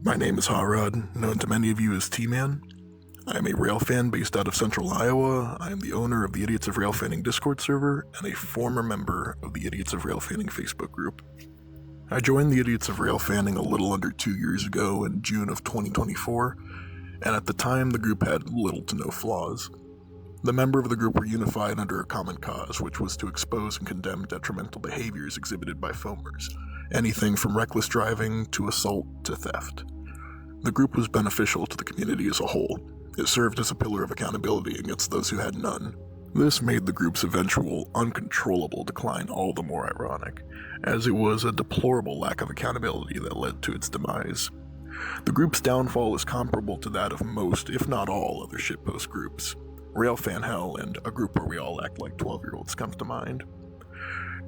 My name is Harad, known to many of you as T-Man. I am a Railfan based out of central Iowa. I am the owner of the Idiots of Railfanning Discord server and a former member of the Idiots of Railfanning Facebook group. I joined the Idiots of Railfanning a little under 2 years ago in June of 2024, and at the time the group had little to no flaws. The members of the group were unified under a common cause, which was to expose and condemn detrimental behaviors exhibited by foamers, anything from reckless driving to assault to theft. The group was beneficial to the community as a whole. It served as a pillar of accountability against those who had none. This made the group's eventual, uncontrollable decline all the more ironic, as it was a deplorable lack of accountability that led to its demise. The group's downfall is comparable to that of most, if not all, other shitpost groups. Railfan Hell and a group where we all act like 12-year-olds comes to mind.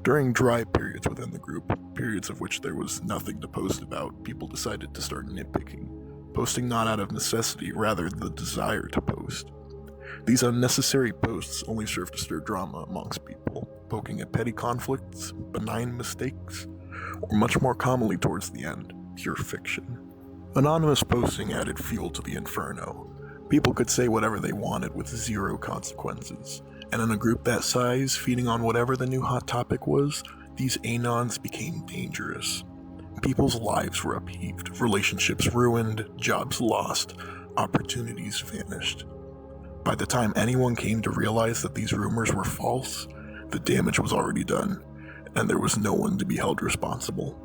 During dry periods within the group, periods of which there was nothing to post about, people decided to start nitpicking, posting not out of necessity, rather the desire to post. These unnecessary posts only serve to stir drama amongst people, poking at petty conflicts, benign mistakes, or much more commonly towards the end, pure fiction. Anonymous posting added fuel to the inferno. People could say whatever they wanted with zero consequences, and in a group that size, feeding on whatever the new hot topic was, these anons became dangerous. People's lives were upheaved, relationships ruined, jobs lost, opportunities vanished. By the time anyone came to realize that these rumors were false, the damage was already done, and there was no one to be held responsible.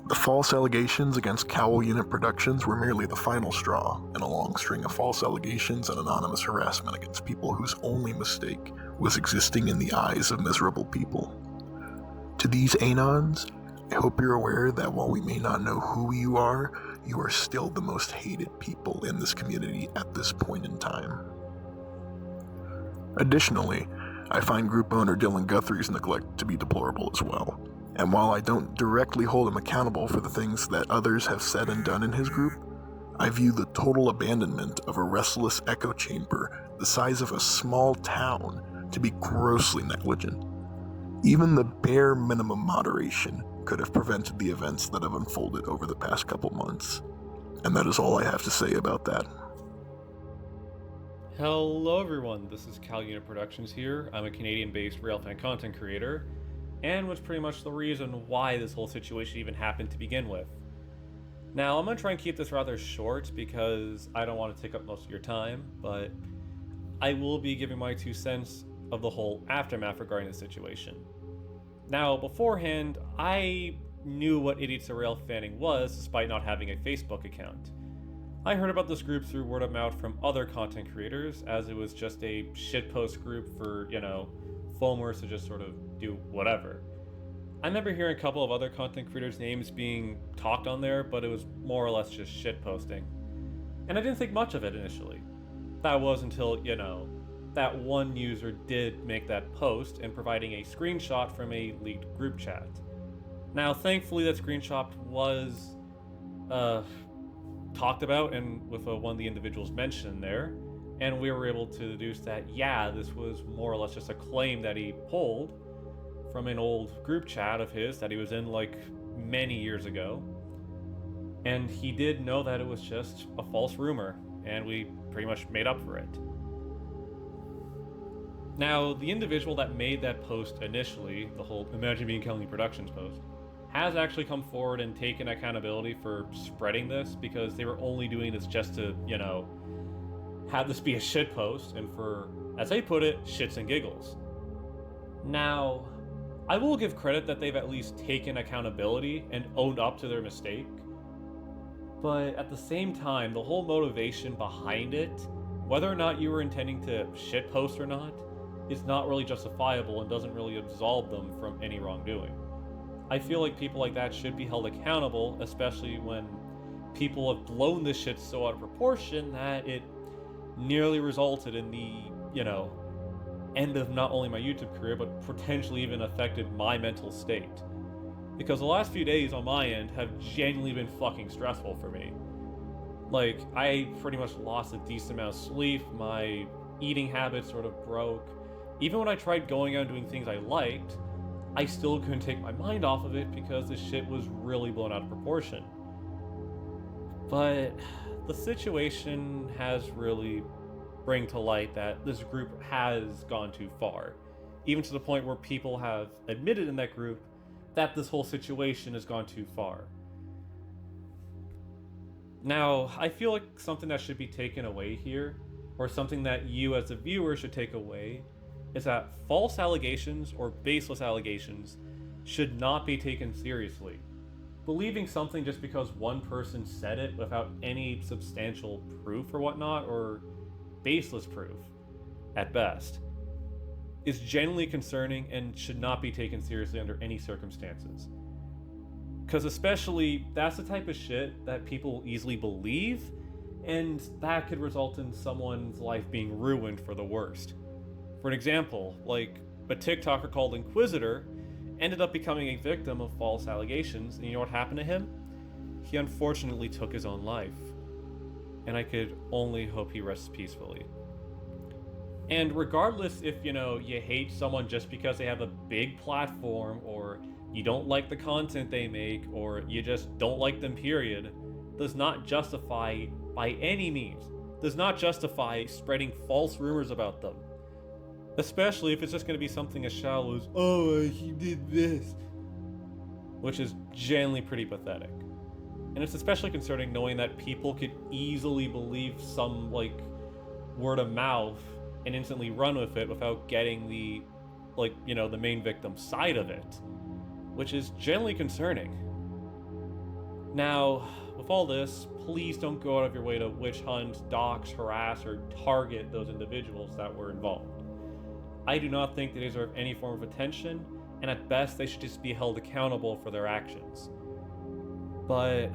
The false allegations against Cowl Unit Productions were merely the final straw in a long string of false allegations and anonymous harassment against people whose only mistake was existing in the eyes of miserable people. To these anons, I hope you're aware that while we may not know who you are still the most hated people in this community at this point in time. Additionally, I find group owner Dylan Guthrie's neglect to be deplorable as well. And while I don't directly hold him accountable for the things that others have said and done in his group, I view the total abandonment of a restless echo chamber the size of a small town to be grossly negligent. Even the bare minimum moderation could have prevented the events that have unfolded over the past couple months. And that is all I have to say about that. Hello everyone, this is Caluna Productions here. I'm a Canadian-based Railfan content creator, and was pretty much the reason why this whole situation even happened to begin with. Now, I'm going to try and keep this rather short because I don't want to take up most of your time, but I will be giving my 2 cents of the whole aftermath regarding the situation. Now, beforehand, I knew what Idiots of Railfanning was despite not having a Facebook account. I heard about this group through word of mouth from other content creators, as it was just a shitpost group for, foamers to just sort of do whatever. I remember hearing a couple of other content creators' names being talked on there, but it was more or less just shitposting. And I didn't think much of it initially. That was until, that one user did make that post and providing a screenshot from a leaked group chat. Now, thankfully, that screenshot was talked about and with one of the individuals mentioned there, and we were able to deduce that, this was more or less just a claim that he pulled from an old group chat of his that he was in many years ago. And he did know that it was just a false rumor, and we pretty much made up for it. Now, the individual that made that post initially, the whole Imagine Being Caluna Productions post, has actually come forward and taken accountability for spreading this, because they were only doing this just to, have this be a shit post and for, as they put it, shits and giggles. Now, I will give credit that they've at least taken accountability and owned up to their mistake, but at the same time, the whole motivation behind it, whether or not you were intending to shit post or not, is not really justifiable and doesn't really absolve them from any wrongdoing. I feel like people like that should be held accountable, especially when people have blown this shit so out of proportion that it nearly resulted in the, end of not only my YouTube career, but potentially even affected my mental state. Because the last few days on my end have genuinely been fucking stressful for me. I pretty much lost a decent amount of sleep, my eating habits sort of broke. Even when I tried going out and doing things I liked, I still couldn't take my mind off of it because the shit was really blown out of proportion. But the situation has really bring to light that this group has gone too far, even to the point where people have admitted in that group that this whole situation has gone too far. Now, I feel like something that should be taken away here, or something that you as a viewer should take away, is that false allegations or baseless allegations should not be taken seriously. Believing something just because one person said it without any substantial proof or whatnot, or baseless proof, at best, is genuinely concerning and should not be taken seriously under any circumstances. Because especially, that's the type of shit that people easily believe, and that could result in someone's life being ruined for the worst. For an example, like a TikToker called Inquisitor ended up becoming a victim of false allegations, and you know what happened to him? He unfortunately took his own life. And I could only hope he rests peacefully. And regardless if, you hate someone just because they have a big platform, or you don't like the content they make, or you just don't like them, period, does not justify, by any means, does not justify spreading false rumors about them. Especially if it's just going to be something as shallow as, oh, he did this. Which is generally pretty pathetic. And it's especially concerning knowing that people could easily believe some, word of mouth and instantly run with it without getting the main victim's side of it. Which is generally concerning. Now, with all this, please don't go out of your way to witch hunt, dox, harass, or target those individuals that were involved. I do not think they deserve any form of attention, and at best they should just be held accountable for their actions. But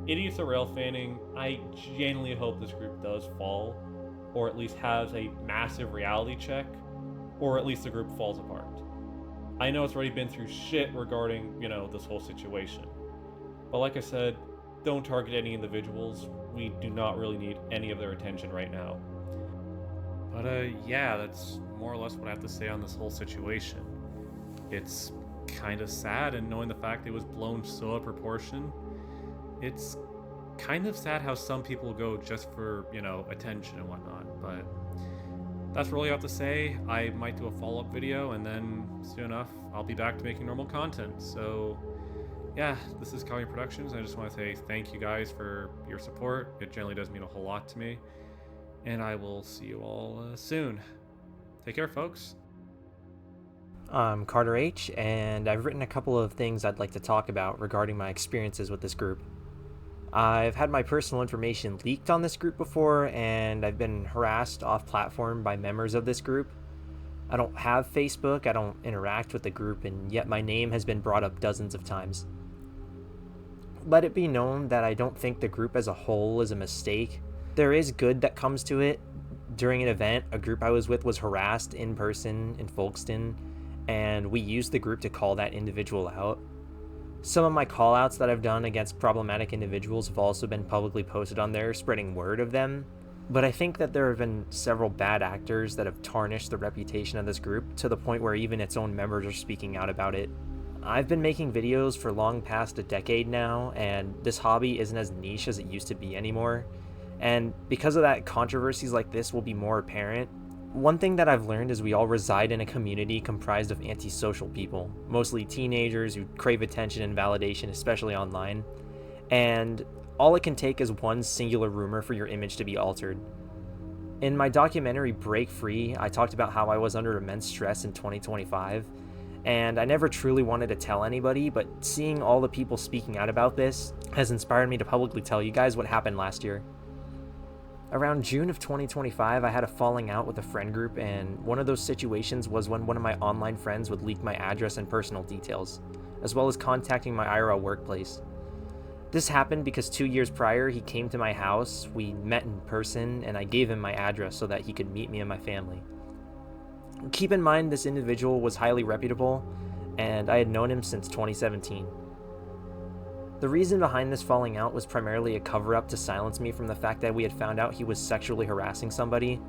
idiots at railfanning, I genuinely hope this group does fall, or at least has a massive reality check, or at least the group falls apart. I know it's already been through shit regarding, this whole situation. But like I said, don't target any individuals. We do not really need any of their attention right now. But yeah, that's more or less what I have to say on this whole situation. It's kind of sad, and knowing the fact it was blown so out of proportion, it's kind of sad how some people go just for, attention and whatnot. But that's really all I have to say. I might do a follow-up video, and then soon enough, I'll be back to making normal content. So yeah, this is Caluna Productions. I just want to say thank you guys for your support. It generally does mean a whole lot to me. And I will see you all soon. Take care, folks. I'm Carter H, and I've written a couple of things I'd like to talk about regarding my experiences with this group. I've had my personal information leaked on this group before, and I've been harassed off-platform by members of this group. I don't have Facebook, I don't interact with the group, and yet my name has been brought up dozens of times. Let it be known that I don't think the group as a whole is a mistake. There is good that comes to it. During an event, a group I was with was harassed in person in Folkestone, and we used the group to call that individual out. Some of my call-outs that I've done against problematic individuals have also been publicly posted on there, spreading word of them. But I think that there have been several bad actors that have tarnished the reputation of this group to the point where even its own members are speaking out about it. I've been making videos for long past a decade now, and this hobby isn't as niche as it used to be anymore. And because of that, controversies like this will be more apparent. One thing that I've learned is we all reside in a community comprised of antisocial people, mostly teenagers who crave attention and validation, especially online. And all it can take is one singular rumor for your image to be altered. In my documentary Break Free, I talked about how I was under immense stress in 2025, and I never truly wanted to tell anybody, but seeing all the people speaking out about this has inspired me to publicly tell you guys what happened last year. Around June of 2025, I had a falling out with a friend group, and one of those situations was when one of my online friends would leak my address and personal details, as well as contacting my IRL workplace. This happened because 2 years prior, he came to my house, we met in person, and I gave him my address so that he could meet me and my family. Keep in mind, this individual was highly reputable, and I had known him since 2017. The reason behind this falling out was primarily a cover-up to silence me from the fact that we had found out he was sexually harassing somebody.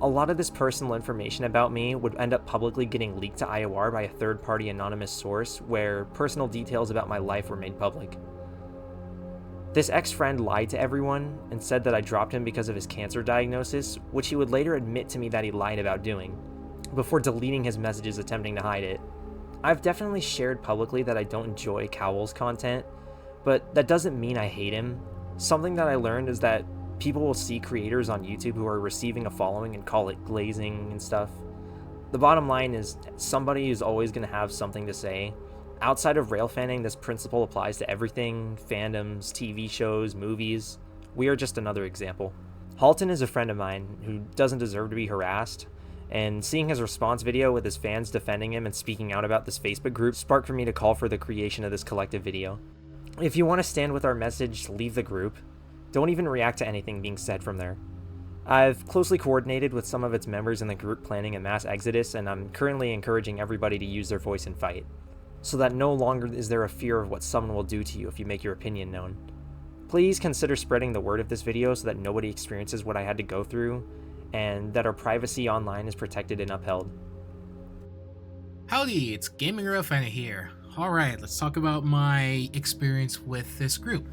A lot of this personal information about me would end up publicly getting leaked to IOR by a third-party anonymous source where personal details about my life were made public. This ex-friend lied to everyone and said that I dropped him because of his cancer diagnosis, which he would later admit to me that he lied about doing, before deleting his messages attempting to hide it. I've definitely shared publicly that I don't enjoy Cowell's content, but that doesn't mean I hate him. Something that I learned is that people will see creators on YouTube who are receiving a following and call it glazing and stuff. The bottom line is somebody is always going to have something to say. Outside of railfanning, this principle applies to everything: fandoms, TV shows, movies. We are just another example. Halton is a friend of mine who doesn't deserve to be harassed, and seeing his response video with his fans defending him and speaking out about this Facebook group sparked for me to call for the creation of this collective video. If you want to stand with our message, leave the group. Don't even react to anything being said from there. I've closely coordinated with some of its members in the group planning a mass exodus, and I'm currently encouraging everybody to use their voice and fight, so that no longer is there a fear of what someone will do to you if you make your opinion known. Please consider spreading the word of this video so that nobody experiences what I had to go through, and that our privacy online is protected and upheld. Howdy, it's GamingRailfanner here. Alright, let's talk about my experience with this group.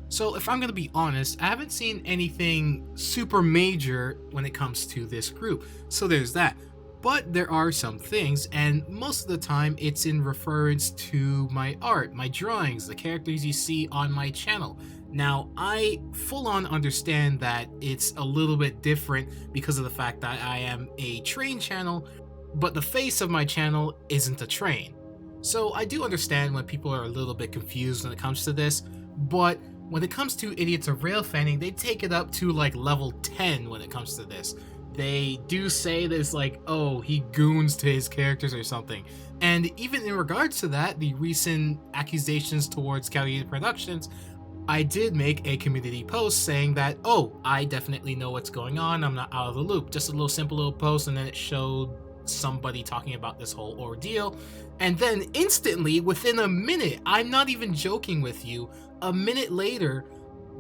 So if I'm going to be honest, I haven't seen anything super major when it comes to this group, so there's that. But there are some things, and most of the time it's in reference to my art, my drawings, the characters you see on my channel. Now, I full on understand that it's a little bit different because of the fact that I am a train channel, but the face of my channel isn't a train. So I do understand when people are a little bit confused when it comes to this, but when it comes to Idiots of Railfanning, they take it up to like level 10 when it comes to this. They do say there's like, oh, he goons to his characters or something. And even in regards to that, the recent accusations towards Caluna Productions, I did make a community post saying that, oh, I definitely know what's going on, I'm not out of the loop. Just a little simple little post, and then it showed somebody talking about this whole ordeal. And then instantly, within a minute, I'm not even joking with you, a minute later,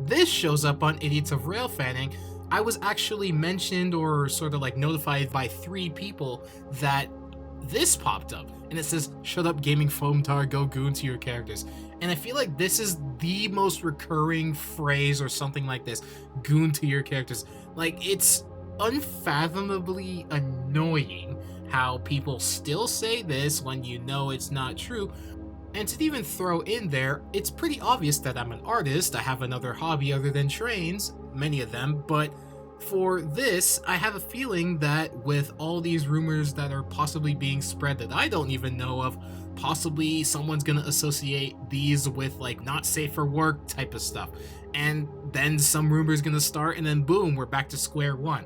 this shows up on Idiots of Railfanning. I was actually mentioned or sort of like notified by 3 people that this popped up, and it says, "Shut up, gaming foamtar, go goon to your characters." And I feel like this is the most recurring phrase or something like this, goon to your characters. Like, it's unfathomably annoying how people still say this when you know it's not true. And to even throw in there, it's pretty obvious that I'm an artist. I have another hobby other than trains, many of them, but for this, I have a feeling that with all these rumors that are possibly being spread that I don't even know of, possibly someone's gonna associate these with like not safe for work type of stuff. And then some rumors gonna start, and then boom, we're back to square one.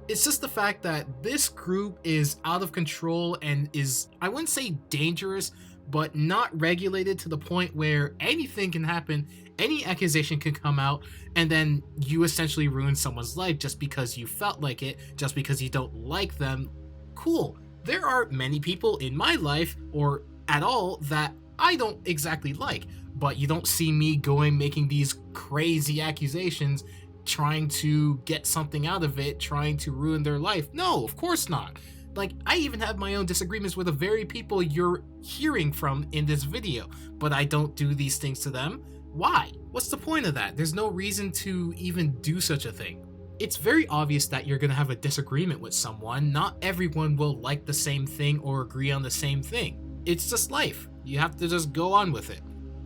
It's just the fact that this group is out of control and is, I wouldn't say dangerous, but not regulated to the point where anything can happen, any accusation can come out, and then you essentially ruin someone's life just because you felt like it, just because you don't like them. Cool. There are many people in my life, or at all, that I don't exactly like, but you don't see me going making these crazy accusations, trying to get something out of it, trying to ruin their life. No, of course not. Like, I even have my own disagreements with the very people you're hearing from in this video, but I don't do these things to them. Why? What's the point of that? There's no reason to even do such a thing. It's very obvious that you're gonna have a disagreement with someone. Not everyone will like the same thing or agree on the same thing. It's just life. You have to just go on with it.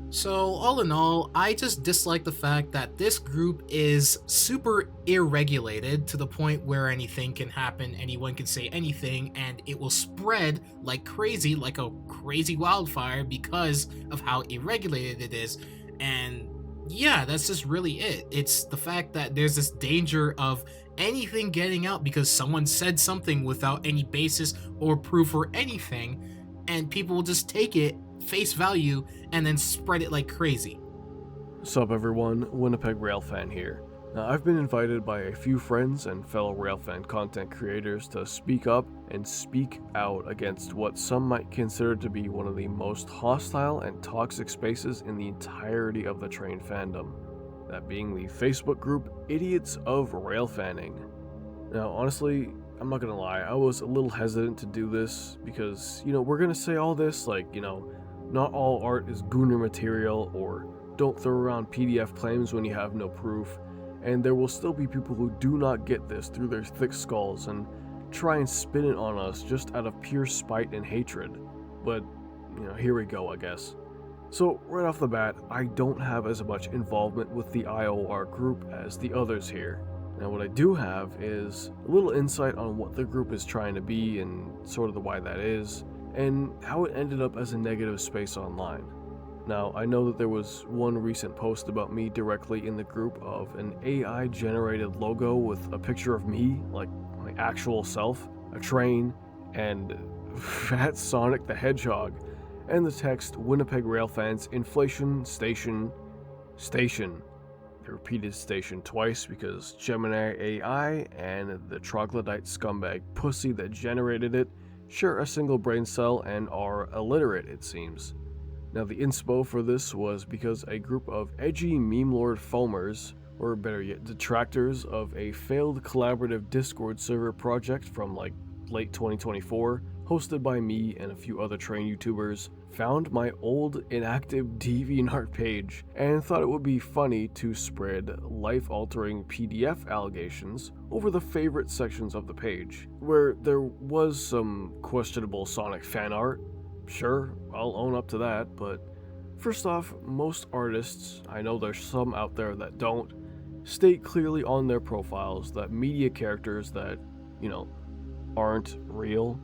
So all in all, I just dislike the fact that this group is super irregulated to the point where anything can happen, anyone can say anything, and it will spread like crazy, like a crazy wildfire because of how irregulated it is. And yeah, that's just really it. It's the fact that there's this danger of anything getting out because someone said something without any basis or proof or anything, and people will just take it face value and then spread it like crazy. Sup everyone, Winnipeg Railfan here. Now, I've been invited by a few friends and fellow Railfan content creators to speak up and speak out against what some might consider to be one of the most hostile and toxic spaces in the entirety of the train fandom, that being the Facebook group Idiots of Railfanning. Now honestly, I'm not gonna lie, I was a little hesitant to do this because, we're gonna say all this, like, not all art is Gooner material, or don't throw around PDF claims when you have no proof, and there will still be people who do not get this through their thick skulls and try and spin it on us just out of pure spite and hatred. But, here we go, I guess. So, right off the bat, I don't have as much involvement with the IOR group as the others here. Now, what I do have is a little insight on what the group is trying to be and sort of the why that is, and how it ended up as a negative space online. Now, I know that there was one recent post about me directly in the group of an AI-generated logo with a picture of me, like my actual self, a train, and Fat Sonic the Hedgehog, and the text Winnipeg Railfan's inflation station. They repeated station twice because Gemini AI and the troglodyte scumbag pussy that generated it share a single brain cell and are illiterate, it seems. Now, the inspo for this was because a group of edgy meme lord foamers, or better yet, detractors of a failed collaborative Discord server project from like late 2024, hosted by me and a few other train YouTubers, found my old inactive DeviantArt page and thought it would be funny to spread life-altering PDF allegations over the favorite sections of the page, where there was some questionable Sonic fan art. Sure, I'll own up to that, but first off, most artists, I know there's some out there that don't, state clearly on their profiles that media characters that, aren't real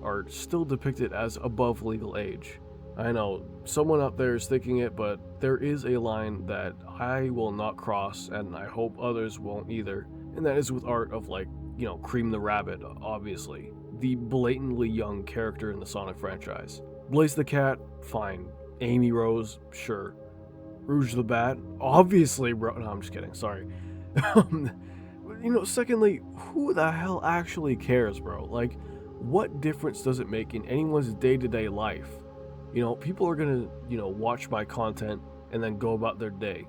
are still depicted as above legal age. I know, someone out there is thinking it, but there is a line that I will not cross, and I hope others won't either, and that is with art of Cream the Rabbit, obviously. The blatantly young character in the Sonic franchise. Blaze the Cat, fine. Amy Rose, sure. Rouge the Bat, obviously, bro. No, I'm just kidding, sorry. Secondly, who the hell actually cares, bro? Like, what difference does it make in anyone's day-to-day life? People are gonna, watch my content and then go about their day.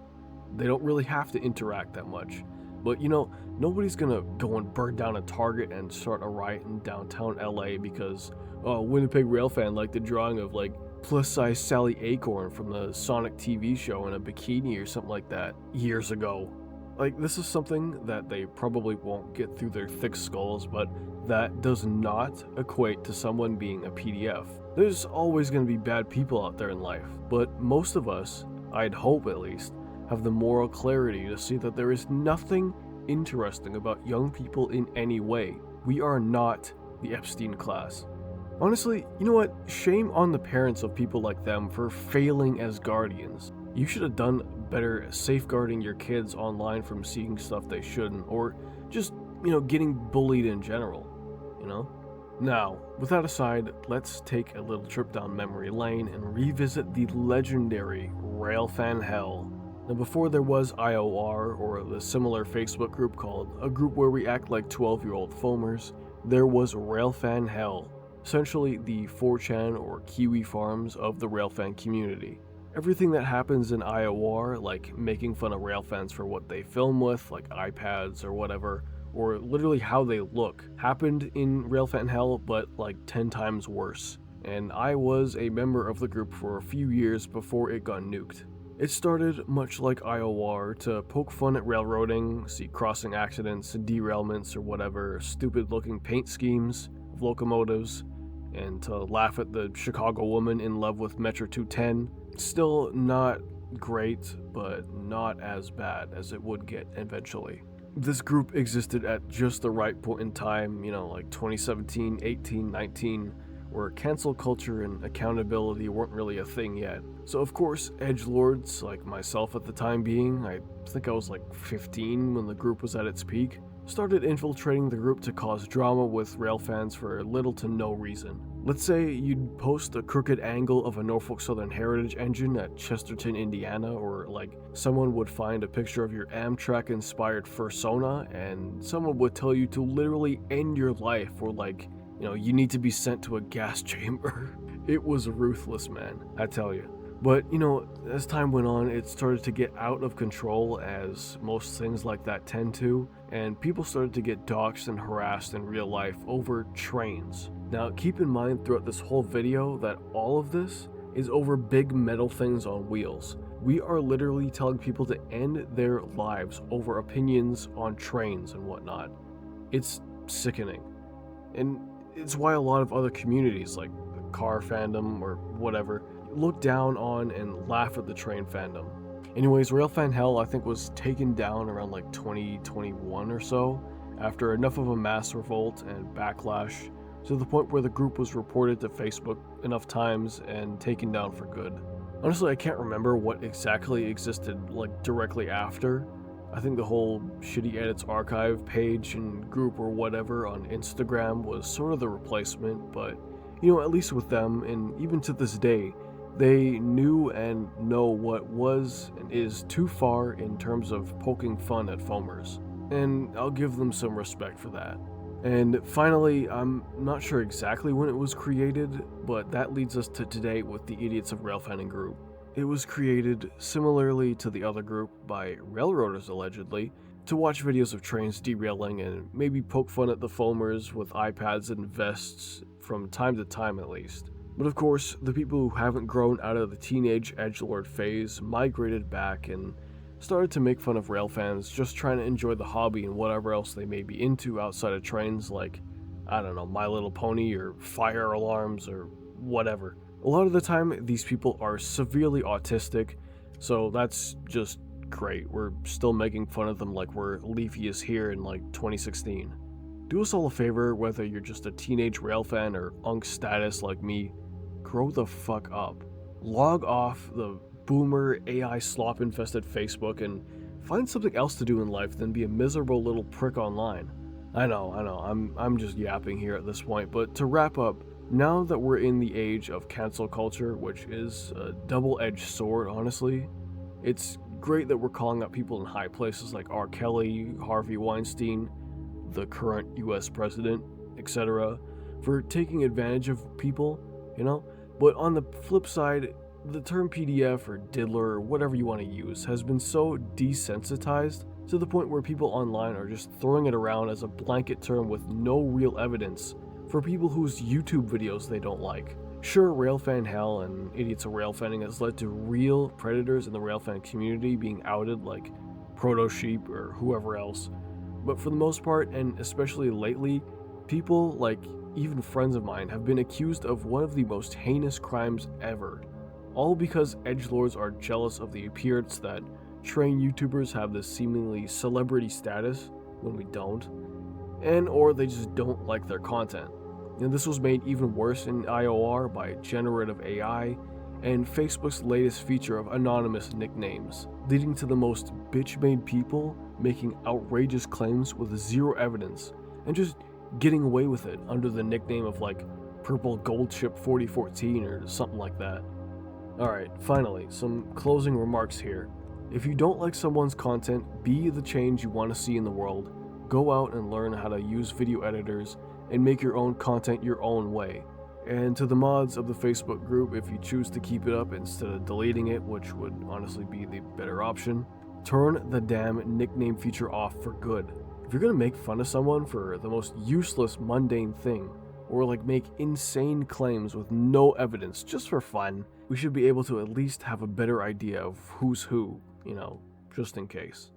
They don't really have to interact that much. But, nobody's gonna go and burn down a Target and start a riot in downtown LA because, Winnipeg Railfan liked the drawing of, plus-size Sally Acorn from the Sonic TV show in a bikini or something like that years ago. This is something that they probably won't get through their thick skulls, but that does not equate to someone being a PDF. There's always going to be bad people out there in life, but most of us, I'd hope at least, have the moral clarity to see that there is nothing interesting about young people in any way. We are not the Epstein class. Honestly, you know what? Shame on the parents of people like them for failing as guardians. You should have done better safeguarding your kids online from seeing stuff they shouldn't, or just, getting bullied in general, Now, with that aside, let's take a little trip down memory lane and revisit the legendary Railfan Hell. Now, before there was IOR, or the similar Facebook group called A Group Where We Act Like 12-Year-Old Foamers, there was Railfan Hell, essentially the 4chan or Kiwi farms of the Railfan community. Everything that happens in IOR, like making fun of Railfans for what they film with, like iPads or whatever, or literally how they look, happened in Railfan Hell, but 10 times worse. And I was a member of the group for a few years before it got nuked. It started much like IOR to poke fun at railroading, see crossing accidents, derailments, or whatever stupid looking paint schemes of locomotives, and to laugh at the Chicago woman in love with Metro 210. Still not great, but not as bad as it would get eventually. This group existed at just the right point in time, 2017, 18, 19, where cancel culture and accountability weren't really a thing yet. So of course, edgelords like myself at the time being, I think I was 15 when the group was at its peak, started infiltrating the group to cause drama with Railfans for little to no reason. Let's say you'd post a crooked angle of a Norfolk Southern Heritage engine at Chesterton, Indiana, or someone would find a picture of your Amtrak-inspired fursona, and someone would tell you to literally end your life, or you need to be sent to a gas chamber. It was ruthless, man, I tell you. But, as time went on, it started to get out of control, as most things like that tend to, and people started to get doxxed and harassed in real life over trains. Now, keep in mind throughout this whole video that all of this is over big metal things on wheels. We are literally telling people to end their lives over opinions on trains and whatnot. It's sickening. And it's why a lot of other communities, like the car fandom or whatever, look down on and laugh at the train fandom. Anyways, Railfan Hell I think was taken down around like 2021 or so, after enough of a mass revolt and backlash, to the point where the group was reported to Facebook enough times and taken down for good. Honestly, I can't remember what exactly existed like directly after. I think the whole Shitty Edits archive page and group or whatever on Instagram was sort of the replacement, but at least with them, and even to this day, they knew and know what was and is too far in terms of poking fun at foamers, and I'll give them some respect for that. And finally, I'm not sure exactly when it was created, but that leads us to today with the Idiots of Railfanning group. It was created, similarly to the other group, by railroaders allegedly, to watch videos of trains derailing and maybe poke fun at the foamers with iPads and vests from time to time at least. But of course, the people who haven't grown out of the teenage edgelord phase migrated back and started to make fun of rail fans just trying to enjoy the hobby and whatever else they may be into outside of trains, like, I don't know, My Little Pony or fire alarms or whatever. A lot of the time, these people are severely autistic, so that's just great. We're still making fun of them like we're Leafy is here in like 2016. Do us all a favor, whether you're just a teenage rail fan or unk status like me, grow the fuck up. Log off the boomer AI slop infested Facebook and find something else to do in life than be a miserable little prick online. I know, I'm just yapping here at this point, but to wrap up, now that we're in the age of cancel culture, which is a double-edged sword honestly, it's great that we're calling out people in high places like R. Kelly, Harvey Weinstein, the current US president, etc., for taking advantage of people, But on the flip side, the term PDF or diddler or whatever you want to use has been so desensitized to the point where people online are just throwing it around as a blanket term with no real evidence for people whose YouTube videos they don't like. Sure, Railfan Hell and Idiots of Railfanning has led to real predators in the Railfan community being outed, like Proto Sheep or whoever else, but for the most part, and especially lately, people, like even friends of mine, have been accused of one of the most heinous crimes ever, all because edgelords are jealous of the appearance that train YouTubers have this seemingly celebrity status when we don't, and or they just don't like their content. And this was made even worse in IOR by generative AI and Facebook's latest feature of anonymous nicknames, leading to the most bitch-made people making outrageous claims with zero evidence and just getting away with it under the nickname of like Purple Gold Ship 4014 or something like that. Alright, finally, some closing remarks here. If you don't like someone's content, be the change you want to see in the world. Go out and learn how to use video editors and make your own content your own way. And to the mods of the Facebook group, if you choose to keep it up instead of deleting it, which would honestly be the better option, turn the damn nickname feature off for good. If you're gonna make fun of someone for the most useless, mundane thing, or like make insane claims with no evidence just for fun, we should be able to at least have a better idea of who's who, just in case.